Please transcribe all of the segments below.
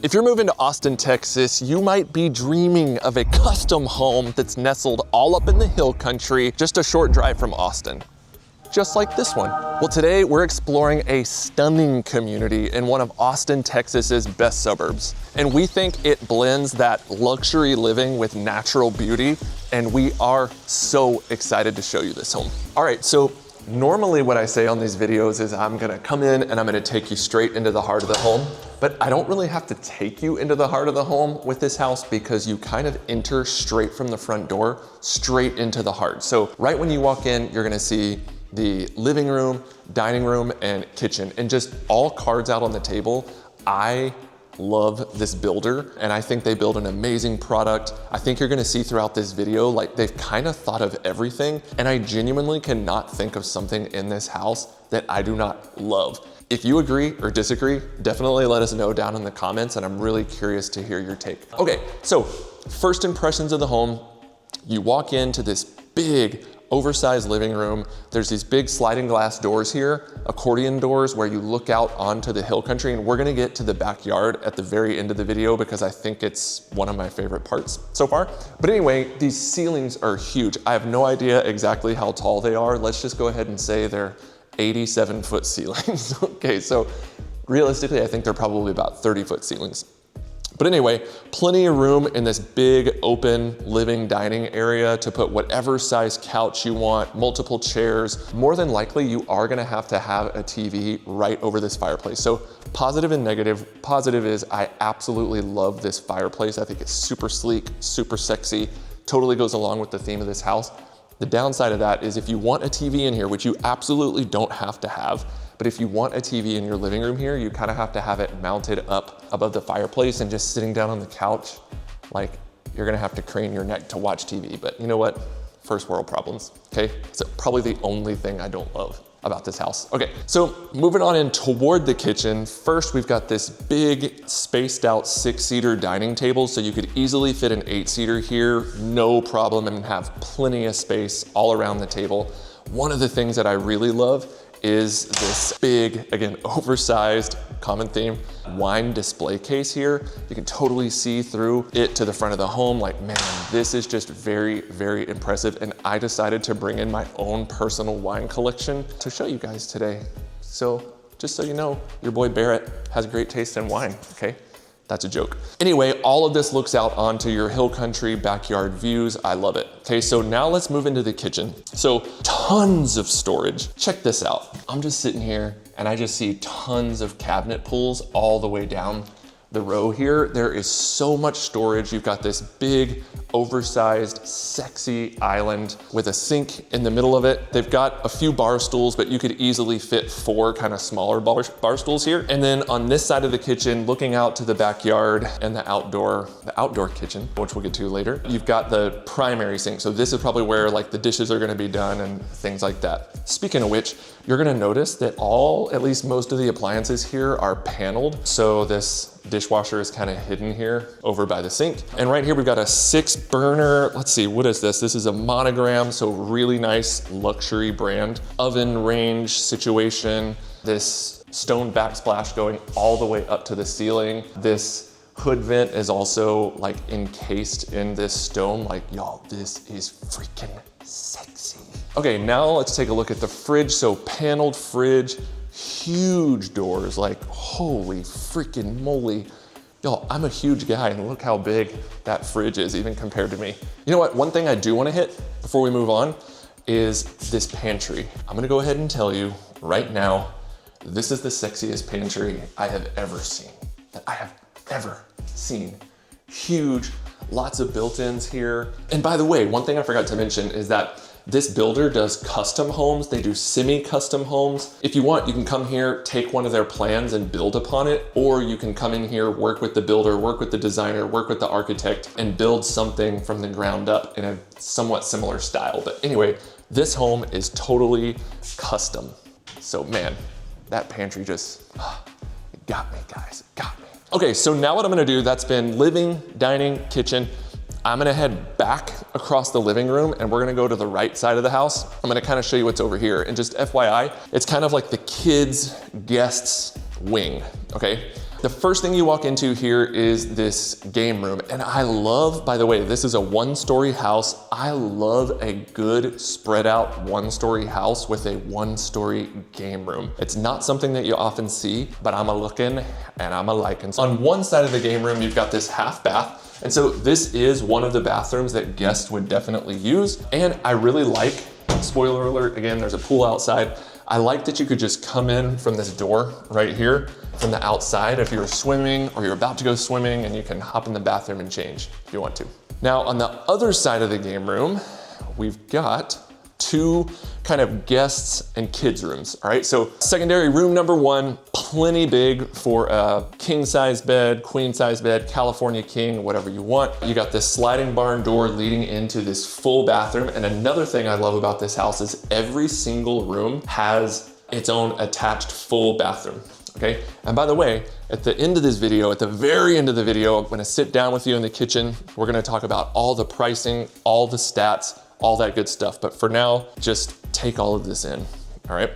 If you're moving to Austin, Texas, you might be dreaming of a custom home that's nestled all up in the hill country, just a short drive from Austin. Just like this one. Well, today we're exploring a stunning community in one of Austin, Texas's best suburbs. And we think it blends that luxury living with natural beauty, and we are so excited to show you this home. All right, so normally what I say on these videos is I'm gonna come in and I'm gonna take you straight into the heart of the home, but I don't really have to take you into the heart of the home with this house because you kind of enter straight from the front door, straight into the heart. So right when you walk in, you're gonna see the living room, dining room, and kitchen, and just all cards out on the table. I love this builder, and I think they build an amazing product. I think you're gonna see throughout this video, like they've kind of thought of everything, and I genuinely cannot think of something in this house that I do not love. If you agree or disagree, definitely let us know down in the comments, and I'm really curious to hear your take. Okay, so first impressions of the home, you walk into this big, oversized living room. There's these big sliding glass doors here, accordion doors where you look out onto the hill country, and we're gonna get to the backyard at the very end of the video because I think it's one of my favorite parts so far. But anyway, these ceilings are huge. I have no idea exactly how tall they are. Let's just go ahead and say they're 87-foot ceilings. Okay, so realistically, I think they're probably about 30-foot ceilings. But anyway, plenty of room in this big open living dining area to put whatever size couch you want, multiple chairs. More than likely, you are gonna have to have a TV right over this fireplace. So positive and negative. Positive is I absolutely love this fireplace. I think it's super sleek, super sexy, totally goes along with the theme of this house. The downside of that is if you want a TV in here, which you absolutely don't have to have, but if you want a TV in your living room here, you kind of have to have it mounted up above the fireplace, and just sitting down on the couch, like you're gonna have to crane your neck to watch TV. But you know what? First world problems, okay? So probably the only thing I don't love about this house. Okay, so moving on in toward the kitchen, first we've got this big spaced out 6-seater dining table, so you could easily fit an 8-seater here, no problem, and have plenty of space all around the table. One of the things that I really love is this big, again, oversized, common theme, wine display case here. You can totally see through it to the front of the home. Like, man, this is just very, very impressive. And I decided to bring in my own personal wine collection to show you guys today. So just so you know, your boy Barrett has great taste in wine, okay? That's a joke. Anyway, all of this looks out onto your hill country backyard views. I love it. Okay, so now let's move into the kitchen. So tons of storage. Check this out. I'm just sitting here and I just see tons of cabinet pulls all the way down the row here. There is so much storage. You've got this big, oversized, sexy island with a sink in the middle of it. They've got a few bar stools, but you could easily fit 4 kind of smaller bar stools here. And then on this side of the kitchen, looking out to the backyard and the outdoor kitchen, which we'll get to later, you've got the primary sink. So this is probably where like the dishes are gonna be done and things like that. Speaking of which, you're gonna notice that at least most of the appliances here are paneled. So this dishwasher is kind of hidden here over by the sink. And right here, we've got a 6-burner, let's see, what is this? This is a Monogram, so really nice luxury brand. Oven range situation. This stone backsplash going all the way up to the ceiling. This hood vent is also like encased in this stone. Like, y'all, this is freaking sexy. Okay, now let's take a look at the fridge. So paneled fridge, huge doors, like holy freaking moly. Y'all, I'm a huge guy and look how big that fridge is even compared to me. You know what, one thing I do wanna hit before we move on is this pantry. I'm gonna go ahead and tell you right now, this is the sexiest pantry I have ever seen. Huge, lots of built-ins here. And by the way, one thing I forgot to mention is that this builder does custom homes. They do semi-custom homes. If you want, you can come here, take one of their plans and build upon it, or you can come in here, work with the builder, work with the designer, work with the architect, and build something from the ground up in a somewhat similar style. But anyway, this home is totally custom. So man, that pantry just it got me, guys, it got me. Okay, so now what I'm gonna do, that's been living, dining, kitchen. I'm gonna head back across the living room and we're gonna go to the right side of the house. I'm gonna kind of show you what's over here. And just FYI, it's kind of like the kids' guests wing, okay? The first thing you walk into here is this game room. And I love, by the way, this is a 1-story house. I love a good spread out 1-story house with a 1-story game room. It's not something that you often see, but I'm a looking and I'm a liking. So on one side of the game room, you've got this half bath. And so this is one of the bathrooms that guests would definitely use. And I really like, spoiler alert, again, there's a pool outside. I like that you could just come in from this door right here from the outside if you're swimming or you're about to go swimming, and you can hop in the bathroom and change if you want to. Now on the other side of the game room, we've got 2 kind of guests and kids rooms, all right? So secondary room number 1, plenty big for a king size bed, queen size bed, California king, whatever you want. You got this sliding barn door leading into this full bathroom. And another thing I love about this house is every single room has its own attached full bathroom. Okay, and by the way, at the end of this video, at the very end of the video, I'm gonna sit down with you in the kitchen. We're gonna talk about all the pricing, all the stats, all that good stuff. But for now, just take all of this in, all right?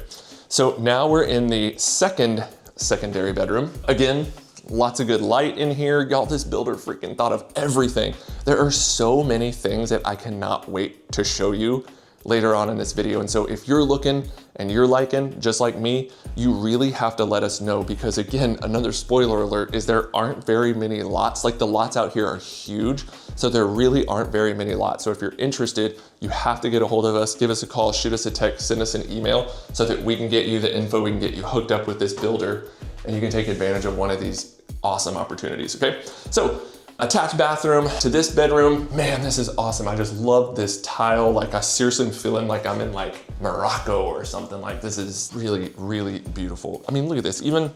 So now we're in the secondary bedroom. Again, lots of good light in here. Y'all, this builder freaking thought of everything. There are so many things that I cannot wait to show you later on in this video. And so if you're looking and you're liking, just like me, you really have to let us know, because again, another spoiler alert is there aren't very many lots. Like the lots out here are huge, so there really aren't very many lots. So if you're interested, you have to get a hold of us, give us a call, shoot us a text, send us an email so that we can get you the info, we can get you hooked up with this builder, and you can take advantage of one of these awesome opportunities, okay? So attached bathroom to this bedroom. Man, this is awesome. I just love this tile. Like I seriously am feeling like I'm in like Morocco or something. Like this is really, really beautiful. I mean, look at this. Even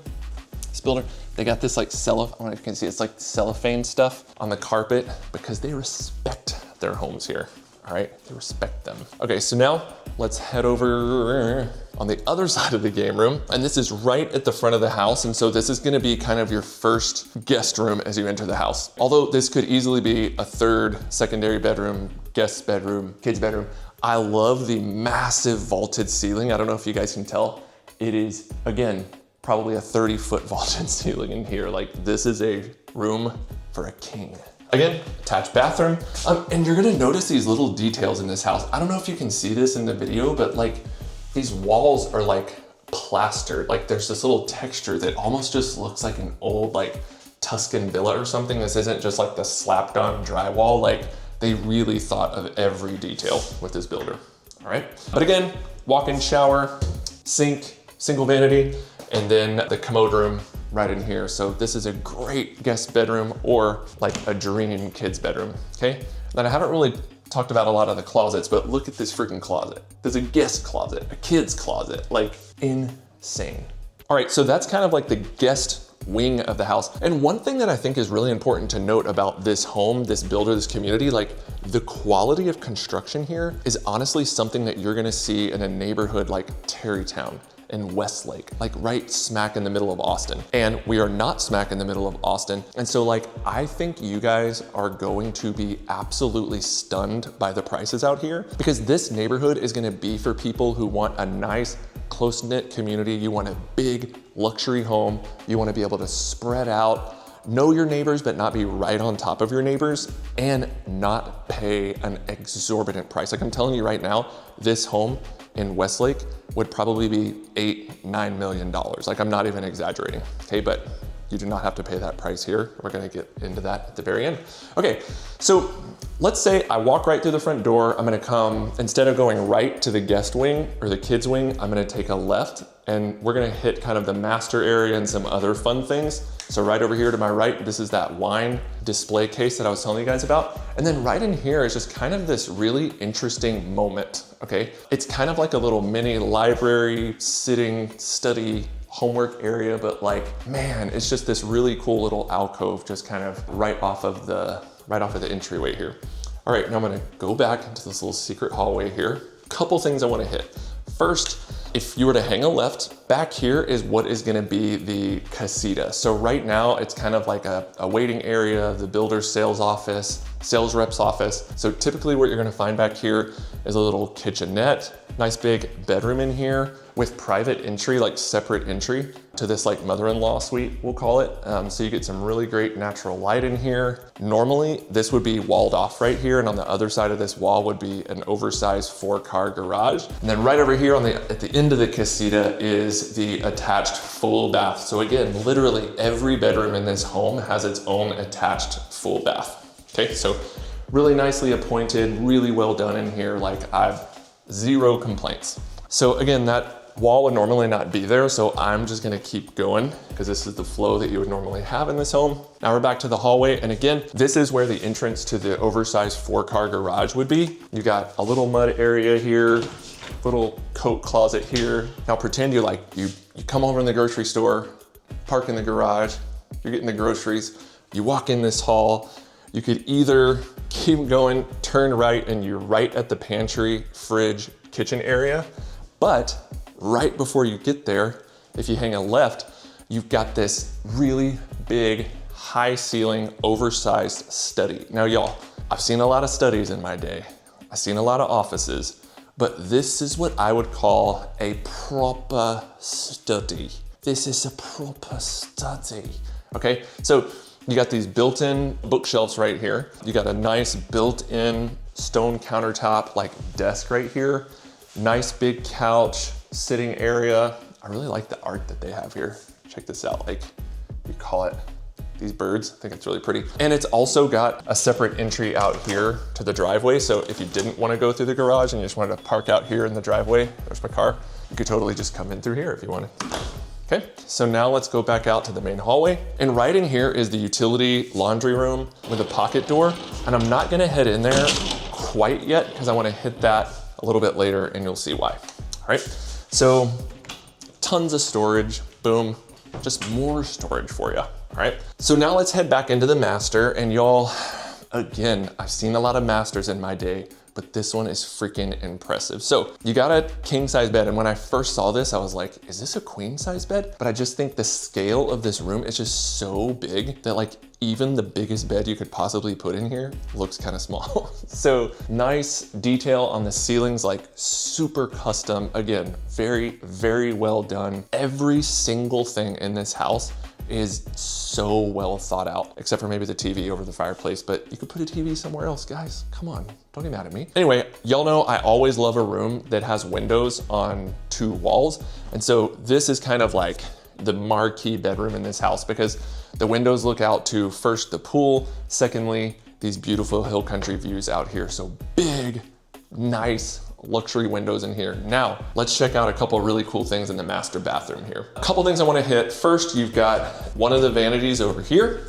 this builder, they got this like cellophane, I don't know if you can see, it's like cellophane stuff on the carpet because they respect their homes here. All right, they respect them. Okay, so now let's head over on the other side of the game room. And this is right at the front of the house. And so this is gonna be kind of your first guest room as you enter the house. Although this could easily be a 3rd secondary bedroom, guest bedroom, kids bedroom. I love the massive vaulted ceiling. I don't know if you guys can tell. It is, again, probably a 30-foot vaulted ceiling in here. Like this is a room for a king. Again, attached bathroom. And you're gonna notice these little details in this house. I don't know if you can see this in the video, but like these walls are like plastered. Like there's this little texture that almost just looks like an old like Tuscan villa or something. This isn't just like the slapped on drywall. Like they really thought of every detail with this builder, all right? But again, walk-in shower, sink, single vanity, and then the commode room right in here. So this is a great guest bedroom or like a dream kid's bedroom, okay? Then I haven't really talked about a lot of the closets, but look at this freaking closet. There's a guest closet, a kid's closet, like insane. All right, so that's kind of like the guest wing of the house. And one thing that I think is really important to note about this home, this builder, this community, like the quality of construction here is honestly something that you're gonna see in a neighborhood like Tarrytown in Westlake, like right smack in the middle of Austin. And we are not smack in the middle of Austin. And so like, I think you guys are going to be absolutely stunned by the prices out here, because this neighborhood is gonna be for people who want a nice, close-knit community. You want a big luxury home. You wanna be able to spread out, know your neighbors, but not be right on top of your neighbors, and not pay an exorbitant price. Like I'm telling you right now, this home in Westlake would probably be $8-9 million. Like I'm not even exaggerating, okay? But you do not have to pay that price here. We're gonna get into that at the very end. Okay, so let's say I walk right through the front door. I'm gonna come, instead of going right to the guest wing or the kids wing, I'm gonna take a left, and we're gonna hit kind of the master area and some other fun things. So right over here to my right, this is that wine display case that I was telling you guys about. And then right in here is just kind of this really interesting moment, okay? It's kind of like a little mini library, sitting, study, homework area, but like, man, it's just this really cool little alcove just kind of right off of the entryway here. All right, now I'm gonna go back into this little secret hallway here. Couple things I wanna hit. First, if you were to hang a left, back here is what is gonna be the casita. So right now it's kind of like a waiting area, the builder's sales office, sales rep's office. So typically what you're gonna find back here is a little kitchenette, nice big bedroom in here with private entry, like separate entry to this like mother-in-law suite, we'll call it. So you get some really great natural light in here. Normally this would be walled off right here, and on the other side of this wall would be an oversized 4-car garage. And then right over here at the end of the casita is the attached full bath. So again, literally every bedroom in this home has its own attached full bath. Okay, so really nicely appointed, really well done in here. Like I've zero complaints. So again, that wall would normally not be there, so I'm just gonna keep going because this is the flow that you would normally have in this home. Now we're back to the hallway, and again, this is where the entrance to the oversized 4-car garage would be. You got a little mud area here, little coat closet here. Now pretend you come over in the grocery store, park in the garage, you're getting the groceries, you walk in this hall. You could either keep going, turn right, and you're right at the pantry, fridge, kitchen area. But right before you get there, if you hang a left, you've got this really big, high ceiling, oversized study. Now y'all, I've seen a lot of studies in my day. I've seen a lot of offices, but this is what I would call a proper study. This is a proper study, okay? So you got these built-in bookshelves right here. You got a nice built-in stone countertop, like desk right here. Nice big couch, sitting area. I really like the art that they have here. Check this out, like we call it these birds. I think it's really pretty. And it's also got a separate entry out here to the driveway. So if you didn't want to go through the garage and you just wanted to park out here in the driveway, there's my car, you could totally just come in through here if you wanted. Okay, so now let's go back out to the main hallway. And right in here is the utility laundry room with a pocket door. And I'm not gonna head in there quite yet because I wanna hit that a little bit later and you'll see why. All right, so tons of storage, boom, just more storage for you, all right? So now let's head back into the master, and y'all, again, I've seen a lot of masters in my day, but this one is freaking impressive. So you got a king size bed, and when I first saw this, I was like, is this a queen size bed? But I just think the scale of this room is just so big that like even the biggest bed you could possibly put in here looks kind of small. So nice detail on the ceilings, like super custom. Again, very, very well done. Every single thing in this house is so well thought out, except for maybe the TV over the fireplace, but you could put a TV somewhere else, guys. Come on, don't get mad at me. Anyway, y'all know I always love a room that has windows on 2 walls. And so this is kind of like the marquee bedroom in this house because the windows look out to first the pool, secondly, these beautiful hill country views out here. So big, nice, luxury windows in here. Now, let's check out a couple really cool things in the master bathroom here. A couple things I wanna hit. First, you've got one of the vanities over here.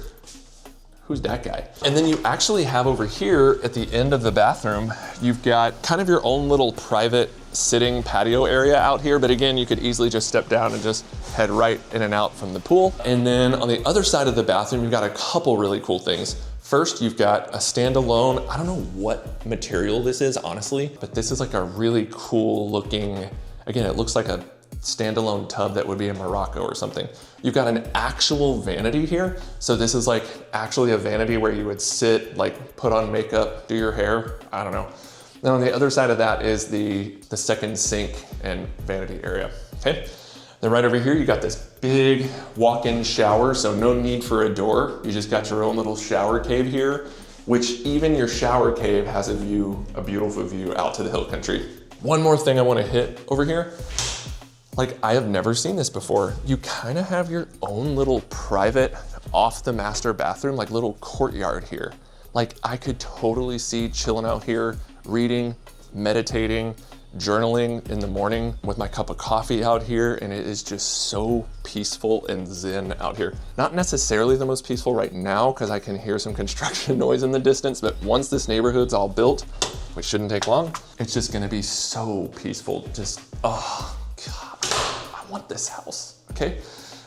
Who's that guy? And then you actually have over here at the end of the bathroom, you've got kind of your own little private sitting patio area out here. But again, you could easily just step down and just head right in and out from the pool. And then on the other side of the bathroom, you've got a couple really cool things. First, you've got a standalone, I don't know what material this is, honestly, but this is like a really cool looking, again, it looks like a standalone tub that would be in Morocco or something. You've got an actual vanity here. So this is like actually a vanity where you would sit, like put on makeup, do your hair, I don't know. Then on the other side of that is the second sink and vanity area, okay? Then right over here, you got this big walk-in shower, so no need for a door. You just got your own little shower cave here, which even your shower cave has a view, a beautiful view out to the hill country. One more thing I wanna hit over here. Like, I have never seen this before. You kind of have your own little private off the master bathroom, like little courtyard here. Like, I could totally see chilling out here, reading, meditating, journaling in the morning with my cup of coffee out here, and it is just so peaceful and zen out here. Not necessarily the most peaceful right now because I can hear some construction noise in the distance, but once this neighborhood's all built, which shouldn't take long, it's just gonna be so peaceful. Just, oh God, I want this house, okay?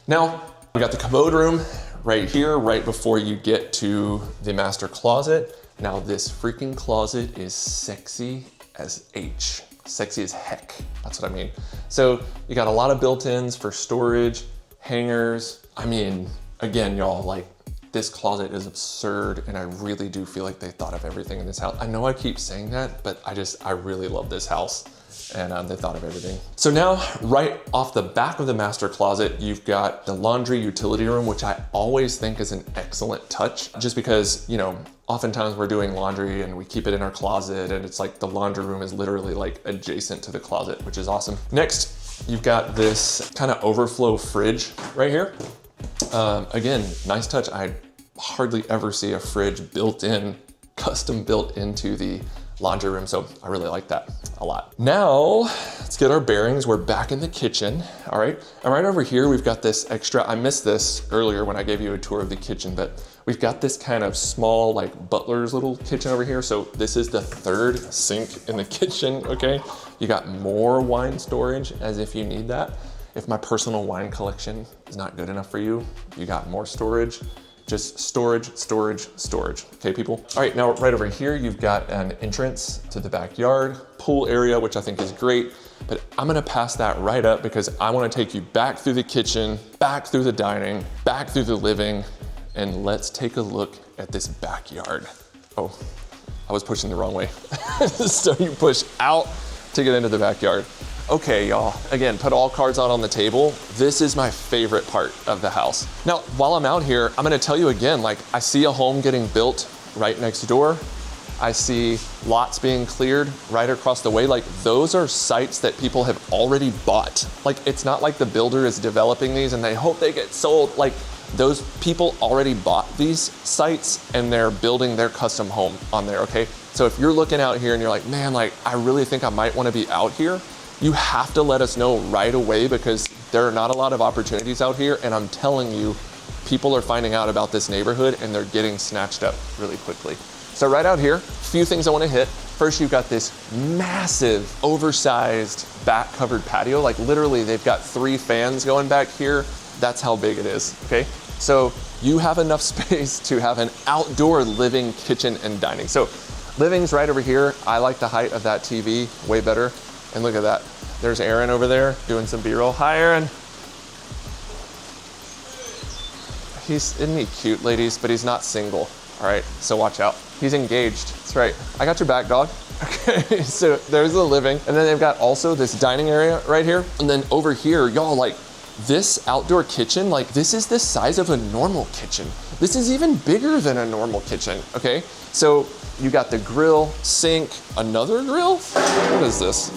Now, we got the commode room right here, right before you get to the master closet. Now this freaking closet is sexy as H. Sexy as heck, that's what I mean. So you got a lot of built-ins for storage, hangers. I mean, again, y'all, like This closet is absurd, and I really do feel like they thought of everything in this house. I know I keep saying that, but I really love this house, and they thought of everything. So now, right off the back of the master closet, you've got the laundry utility room, which I always think is an excellent touch, just because, you know, oftentimes we're doing laundry and we keep it in our closet, and it's like the laundry room is literally like adjacent to the closet, which is awesome. Next, you've got this kind of overflow fridge right here. Again, nice touch. I hardly ever see a fridge built in, custom built into the laundry room, so I really like that a lot. Now, let's get our bearings. We're back in the kitchen, all right? And right over here, we've got this extra, I missed this earlier when I gave you a tour of the kitchen, but we've got this kind of small, like butler's little kitchen over here. So this is the third sink in the kitchen, okay? You got more wine storage as if you need that. If my personal wine collection is not good enough for you, you got more storage. Just storage, storage, storage. Okay, people? All right, now right over here, you've got an entrance to the backyard, pool area, which I think is great, but I'm gonna pass that right up because I wanna take you back through the kitchen, back through the dining, back through the living, and let's take a look at this backyard. Oh, I was pushing the wrong way. So you push out to get into the backyard. Okay, y'all, again, put all cards out on the table. This is my favorite part of the house. Now, while I'm out here, I'm gonna tell you again, like I see a home getting built right next door. I see lots being cleared right across the way. Like those are sites that people have already bought. Like it's not like the builder is developing these and they hope they get sold. Like those people already bought these sites and they're building their custom home on there, okay? So if you're looking out here and you're like, man, like I really think I might wanna be out here, you have to let us know right away because there are not a lot of opportunities out here, and I'm telling you, people are finding out about this neighborhood and they're getting snatched up really quickly. So right out here, a few things I wanna hit. First, you've got this massive, oversized back covered patio. Like literally, they've got 3 fans going back here. That's how big it is, okay? So you have enough space to have an outdoor living, kitchen, and dining. So living's right over here. I like the height of that TV way better. And look at that. There's Aaron over there doing some B-roll. Hi, Aaron. Isn't he cute, ladies? But he's not single, all right? So watch out. He's engaged, that's right. I got your back, dog. Okay, so there's the living. And then they've got also this dining area right here. And then over here, y'all, like this outdoor kitchen, like this is the size of a normal kitchen. This is even bigger than a normal kitchen, okay? So you got the grill, sink, another grill? What is this?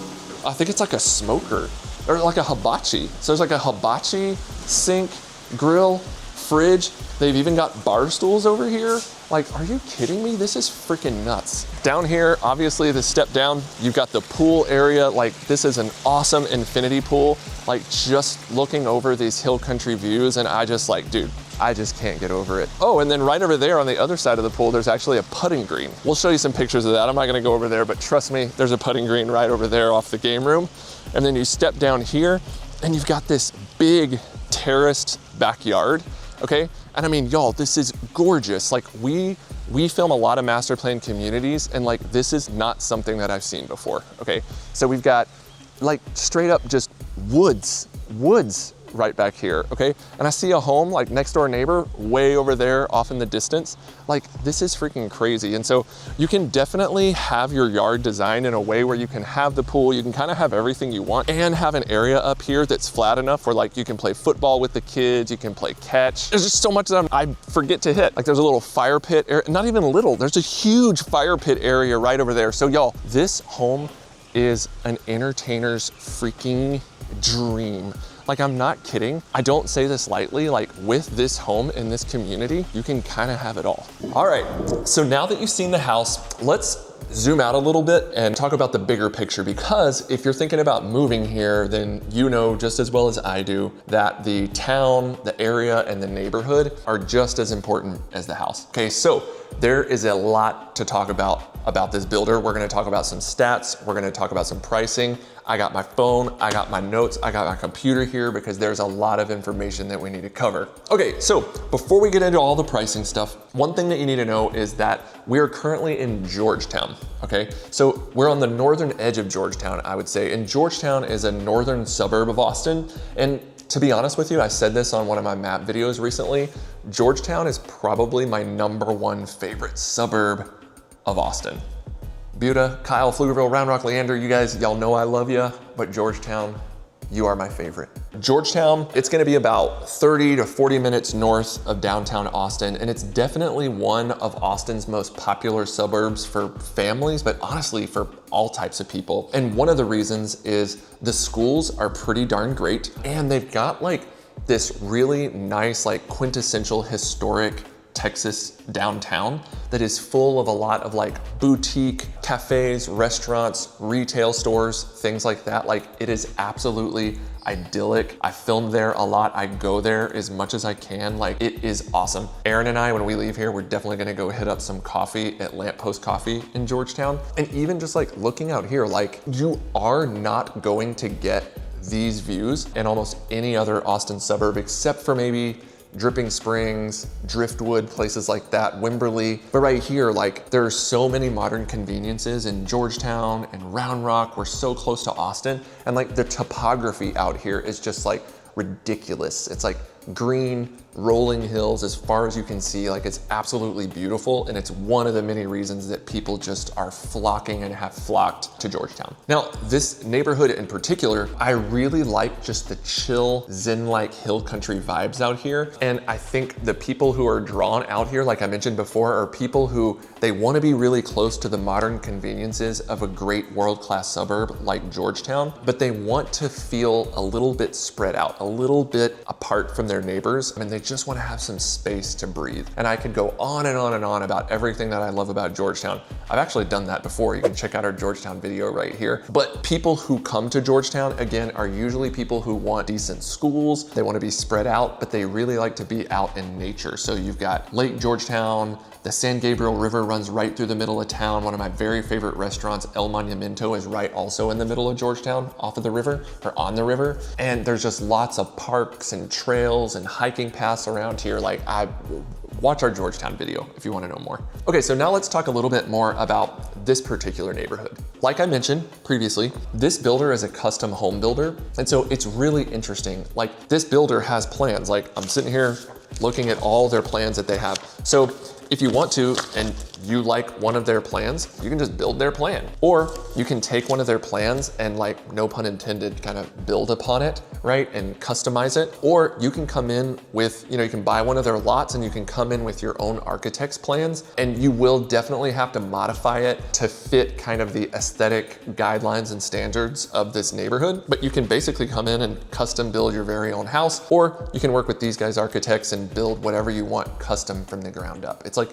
I think it's like a smoker or like a hibachi. So there's like a hibachi, sink, grill, fridge. They've even got bar stools over here. Like, are you kidding me? This is freaking nuts. Down here, obviously the step down, you've got the pool area. Like this is an awesome infinity pool. Like just looking over these hill country views and I just like, dude, I just can't get over it. Oh, and then right over there on the other side of the pool, there's actually a putting green. We'll show you some pictures of that. I'm not gonna go over there, but trust me, there's a putting green right over there off the game room. And then you step down here and you've got this big terraced backyard, okay? And I mean, y'all, this is gorgeous. Like we film a lot of master plan communities and like, this is not something that I've seen before, okay? So we've got like straight up just woods right back here, okay? And I see a home like next door neighbor way over there off in the distance. Like this is freaking crazy. And so you can definitely have your yard designed in a way where you can have the pool, you can kind of have everything you want and have an area up here that's flat enough where like you can play football with the kids, you can play catch. There's just so much that I forget to hit. Like there's a little fire pit area, not even little, there's a huge fire pit area right over there. So y'all, this home is an entertainer's freaking dream. Like I'm not kidding. I don't say this lightly, like with this home in this community, you can kind of have it all. All right, so now that you've seen the house, let's zoom out a little bit and talk about the bigger picture, because if you're thinking about moving here, then you know just as well as I do that the town, the area, and the neighborhood are just as important as the house. Okay, so there is a lot to talk about this builder. We're gonna talk about some stats, we're gonna talk about some pricing. I got my phone, I got my notes, I got my computer here because there's a lot of information that we need to cover. Okay, so before we get into all the pricing stuff, one thing that you need to know is that we're currently in Georgetown, okay? So we're on the northern edge of Georgetown, I would say. And Georgetown is a northern suburb of Austin. And To be honest with you, I said this on one of my map videos recently, Georgetown is probably my #1 favorite suburb of Austin. Buda, Kyle, Pflugerville, Round Rock, Leander, you guys, y'all know I love you, but Georgetown, you are my favorite. Georgetown, it's gonna be about 30 to 40 minutes north of downtown Austin, and it's definitely one of Austin's most popular suburbs for families, but honestly for all types of people. And one of the reasons is the schools are pretty darn great, and they've got like this really nice, like quintessential historic Texas downtown that is full of a lot of like boutique cafes, restaurants, retail stores, things like that. Like it is absolutely idyllic. I filmed there a lot. I go there as much as I can. Like it is awesome. Aaron and I, when we leave here, we're definitely gonna go hit up some coffee at Lamppost Coffee in Georgetown. And even just like looking out here, like you are not going to get these views in almost any other Austin suburb except for maybe Dripping Springs, Driftwood, places like that, Wimberley. But right here, like there are so many modern conveniences in Georgetown and Round Rock. We're so close to Austin. And like the topography out here is just like ridiculous. It's like green, rolling hills as far as you can see. Like it's absolutely beautiful. And it's one of the many reasons that people just are flocking and have flocked to Georgetown. Now, this neighborhood in particular, I really like just the chill, zen-like hill country vibes out here. And I think the people who are drawn out here, like I mentioned before, are people who they want to be really close to the modern conveniences of a great world-class suburb like Georgetown, but they want to feel a little bit spread out, a little bit apart from their neighbors. I mean, they just want to have some space to breathe. And I could go on and on and on about everything that I love about Georgetown. I've actually done that before. You can check out our Georgetown video right here. But people who come to Georgetown, again, are usually people who want decent schools. They want to be spread out, but they really like to be out in nature. So you've got Lake Georgetown, the San Gabriel River runs right through the middle of town. One of my very favorite restaurants, El Monumento, is right also in the middle of Georgetown, off of the river, or on the river. And there's just lots of parks and trails and hiking paths around here. Like, watch our Georgetown video if you want to know more. Okay, so now let's talk a little bit more about this particular neighborhood. Like I mentioned previously, this builder is a custom home builder. And so it's really interesting. Like, this builder has plans. Like, I'm sitting here looking at all their plans that they have. So if you want to, and you like one of their plans, you can just build their plan. Or you can take one of their plans and, like, no pun intended, kind of build upon it, right? And customize it. Or you can come in with, you can buy one of their lots and you can come in with your own architect's plans, and you will definitely have to modify it to fit kind of the aesthetic guidelines and standards of this neighborhood. But you can basically come in and custom build your very own house, or you can work with these guys' architects and build whatever you want custom from the ground up. It's like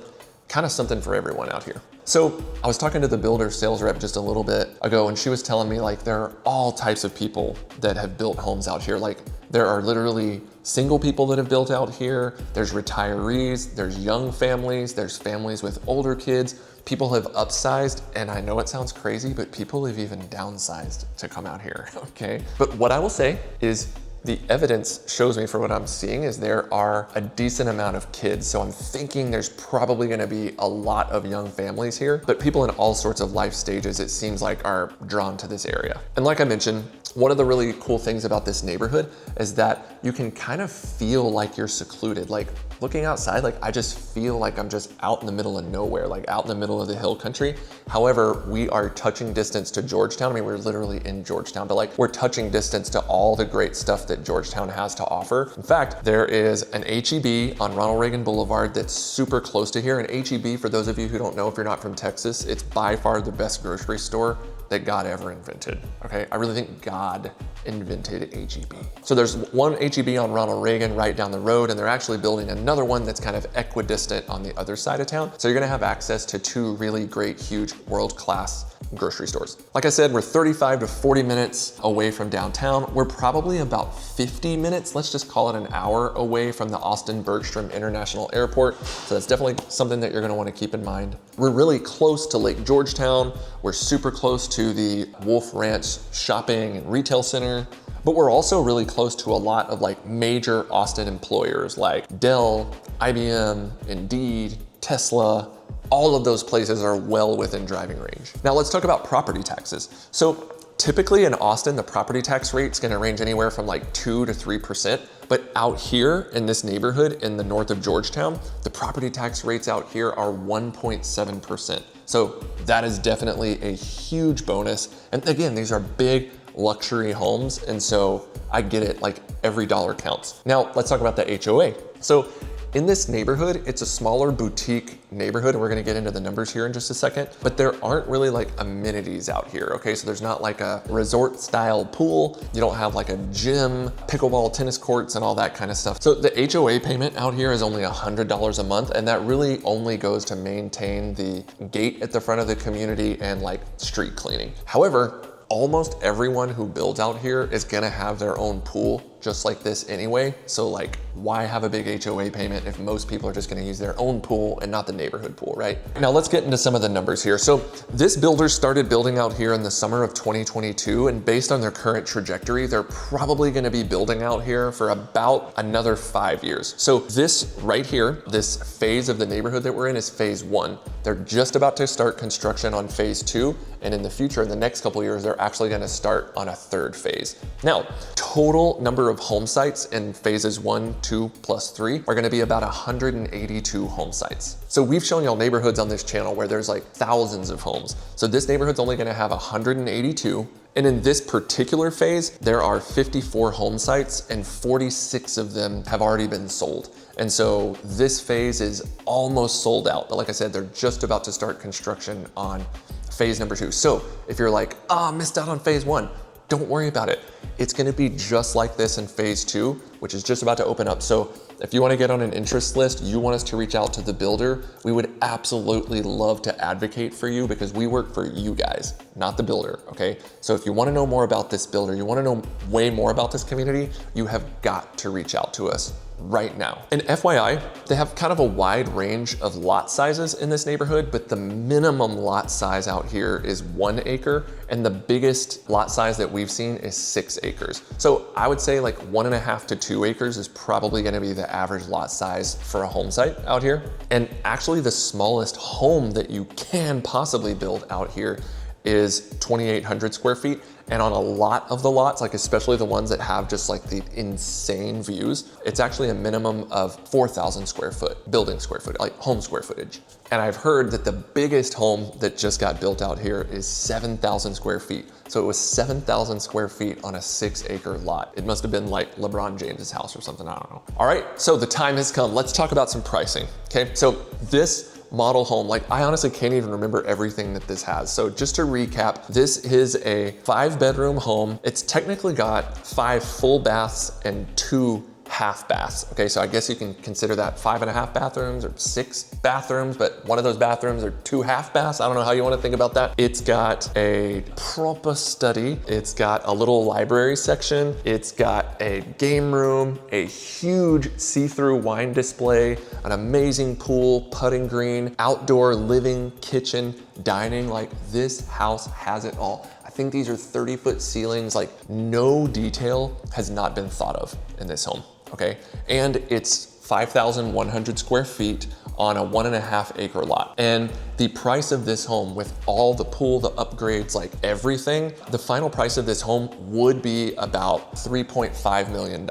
kind of something for everyone out here. So I was talking to the builder sales rep just a little bit ago, and she was telling me, like, there are all types of people that have built homes out here. Like, there are literally single people that have built out here. There's retirees, there's young families, there's families with older kids. People have upsized, and I know it sounds crazy, but people have even downsized to come out here, okay? But what I will say is, the evidence shows me, for what I'm seeing, is there are a decent amount of kids. So I'm thinking there's probably gonna be a lot of young families here, but people in all sorts of life stages, it seems like, are drawn to this area. And like I mentioned, one of the really cool things about this neighborhood is that you can kind of feel like you're secluded. Like, looking outside, like, I just feel like I'm just out in the middle of nowhere, like out in the middle of the hill country. However, we are touching distance to Georgetown. I mean, we're literally in Georgetown, but like, we're touching distance to all the great stuff that Georgetown has to offer. In fact, there is an H-E-B on Ronald Reagan Boulevard that's super close to here. And H-E-B, for those of you who don't know, if you're not from Texas, it's by far the best grocery store that God ever invented, okay? I really think God invented H-E-B. So there's one H-E-B on Ronald Reagan right down the road, and they're actually building another one that's kind of equidistant on the other side of town. So you're gonna have access to two really great, huge, world-class grocery stores. Like I said, we're 35 to 40 minutes away from downtown. We're probably about 50 minutes, let's just call it an hour, away from the Austin Bergstrom International Airport. So that's definitely something that you're gonna wanna keep in mind. We're really close to Lake Georgetown. We're super close to the Wolf Ranch shopping and retail center. But we're also really close to a lot of like major Austin employers like Dell, IBM, Indeed, Tesla. All of those places are well within driving range. Now let's talk about property taxes. So typically in Austin, the property tax rate is gonna range anywhere from like 2 to 3%. But out here in this neighborhood in the north of Georgetown, the property tax rates out here are 1.7%. So that is definitely a huge bonus. And again, these are big luxury homes. And so I get it, like every dollar counts. Now let's talk about the HOA. So in this neighborhood, it's a smaller boutique neighborhood, and we're gonna get into the numbers here in just a second, but there aren't really like amenities out here, okay? So there's not like a resort style pool. You don't have like a gym, pickleball, tennis courts, and all that kind of stuff. So the HOA payment out here is only $100 a month, and that really only goes to maintain the gate at the front of the community and like street cleaning. However, almost everyone who builds out here is gonna have their own pool just like this anyway. So like, why have a big HOA payment if most people are just gonna use their own pool and not the neighborhood pool, right? Now let's get into some of the numbers here. So this builder started building out here in the summer of 2022, and based on their current trajectory, they're probably gonna be building out here for about another 5 years. So this right here, this phase of the neighborhood that we're in is phase 1. They're just about to start construction on phase 2, and in the future, in the next couple of years, they're actually gonna start on a 3rd phase. Now, total number of home sites in phases 1, 2, plus 3 are gonna be about 182 home sites. So we've shown y'all neighborhoods on this channel where there's like thousands of homes. So this neighborhood's only gonna have 182. And in this particular phase, there are 54 home sites and 46 of them have already been sold. And so this phase is almost sold out. But like I said, they're just about to start construction on phase number 2. So if you're like, missed out on phase 1, don't worry about it. It's gonna be just like this in phase 2, which is just about to open up. So if you wanna get on an interest list, you want us to reach out to the builder, we would absolutely love to advocate for you because we work for you guys, not the builder, okay? So if you wanna know more about this builder, you wanna know way more about this community, you have got to reach out to us right now. And FYI, they have kind of a wide range of lot sizes in this neighborhood, but the minimum lot size out here is 1 acre, and the biggest lot size that we've seen is 6 acres. So I would say like 1.5 to 2 acres is probably gonna be the average lot size for a home site out here. And actually the smallest home that you can possibly build out here is 2,800 square feet. And on a lot of the lots, like especially the ones that have just like the insane views, it's actually a minimum of 4,000 square foot, building square foot, like home square footage. And I've heard that the biggest home that just got built out here is 7,000 square feet. So it was 7,000 square feet on a 6-acre lot. It must have been like LeBron James's house or something, I don't know. All right, so the time has come. Let's talk about some pricing, okay? So this model home, like I honestly can't even remember everything that this has. So just to recap, this is a 5-bedroom home. It's technically got 5 full baths and 2 half baths. Okay, so I guess you can consider that 5.5 bathrooms or 6 bathrooms, but one of those bathrooms are 2 half baths. I don't know how you want to think about that. It's got a proper study. It's got a little library section. It's got a game room, a huge see-through wine display, an amazing pool, putting green, outdoor living, kitchen, dining. Like this house has it all. I think these are 30-foot ceilings. Like no detail has not been thought of in this home. Okay, and it's 5,100 square feet on a 1.5 acre lot. And the price of this home with all the pool, the upgrades, like everything, the final price of this home would be about $3.5 million,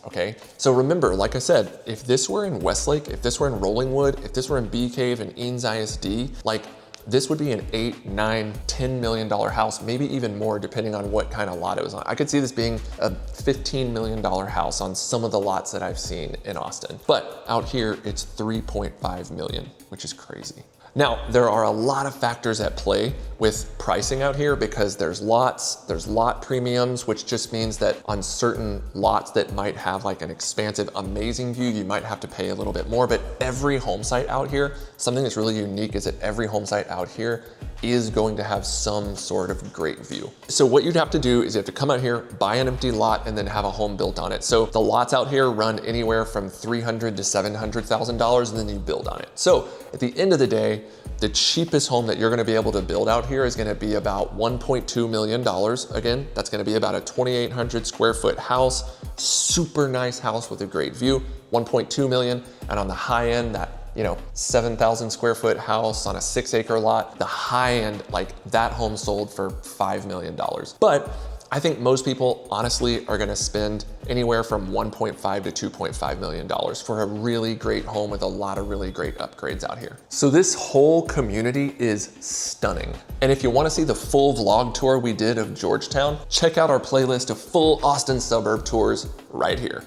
okay? So remember, like I said, if this were in Westlake, if this were in Rollingwood, if this were in Bee Cave and Eanes ISD, like this would be an $8, $9, $10 million house, maybe even more depending on what kind of lot it was on. I could see this being a $15 million house on some of the lots that I've seen in Austin. But out here, it's 3.5 million, which is crazy. Now, there are a lot of factors at play with pricing out here because there's lots, there's lot premiums, which just means that on certain lots that might have like an expansive, amazing view, you might have to pay a little bit more, but every home site out here, something that's really unique is that every home site out here is going to have some sort of great view. So what you'd have to do is you have to come out here, buy an empty lot, and then have a home built on it. So the lots out here run anywhere from $300,000 to $700,000, and then you build on it. So at the end of the day, the cheapest home that you're gonna be able to build out here is gonna be about $1.2 million. Again, that's gonna be about a 2,800 square foot house, super nice house with a great view, 1.2 million. And on the high end, that 7,000 square foot house on a 6-acre lot. The high end, like that home sold for $5 million. But I think most people honestly are gonna spend anywhere from $1.5 to $2.5 million for a really great home with a lot of really great upgrades out here. So this whole community is stunning. And if you wanna see the full vlog tour we did of Georgetown, check out our playlist of full Austin suburb tours right here.